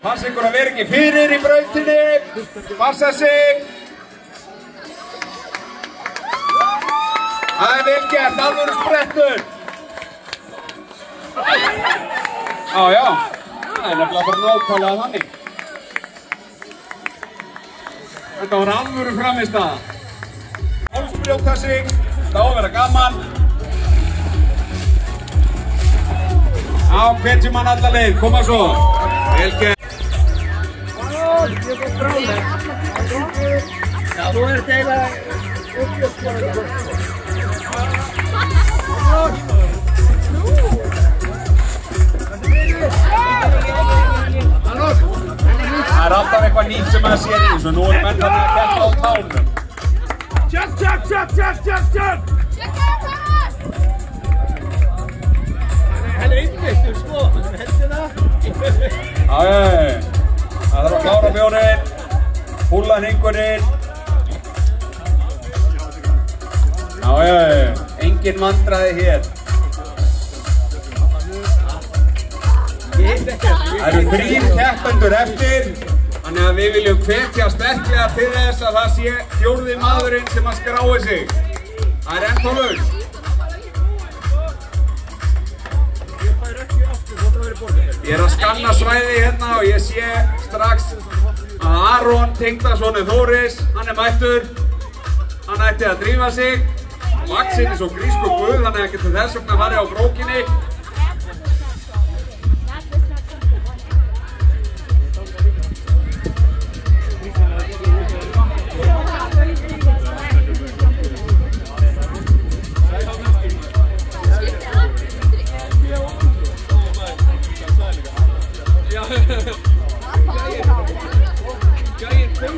Passa ykkur að vera ekki fyrir í brautinni. Passa sig. Það vel gert, alvöru sprettur. Já. Það nefnilega bara nákvæmlega þannig. Þetta var alvöru frammistaða. Hálsbrjóta sig. Það á að vera gaman. Hvetjum hann alla leið, koma svo. Vel gert. Já, þú ert eiginlega uppjöfskóður. Það alltaf eitthvað nýtt sem að sér í þessu. Nú menn þannig að keppa á tánum. Tjökk! Hann einbeittur sko, hann heldur það. Það þarf að klára bjórinn, púlla hringurinn. Engin vandræði hér. Það eru 3 keppendur eftir, þannig að við viljum hvetja sterklega til þess að það sé 4. maðurinn sem að skrái sig. Það er ennþá laus. Ég er að skanna svæði hérna og ég sé strax að Aron Tengdasson Þóris, hann er mættur. Hann ætti að drífa sig. Vaxinn er svo grísku guð, þannig að hann getur þess vegna farið á brókinni.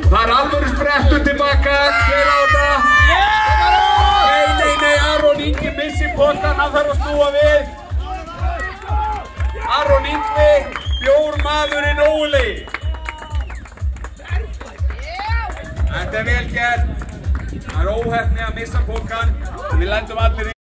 Það er alvöru sprettur tilbaka, hér á þetta. Nei, Aron Ingi missi pottan, hann þarf að snúa við. Aron Ingi, bjórmaðurinn Óli. Þetta er vel gert. Það er óheppni að missa pottan, við lendum allir í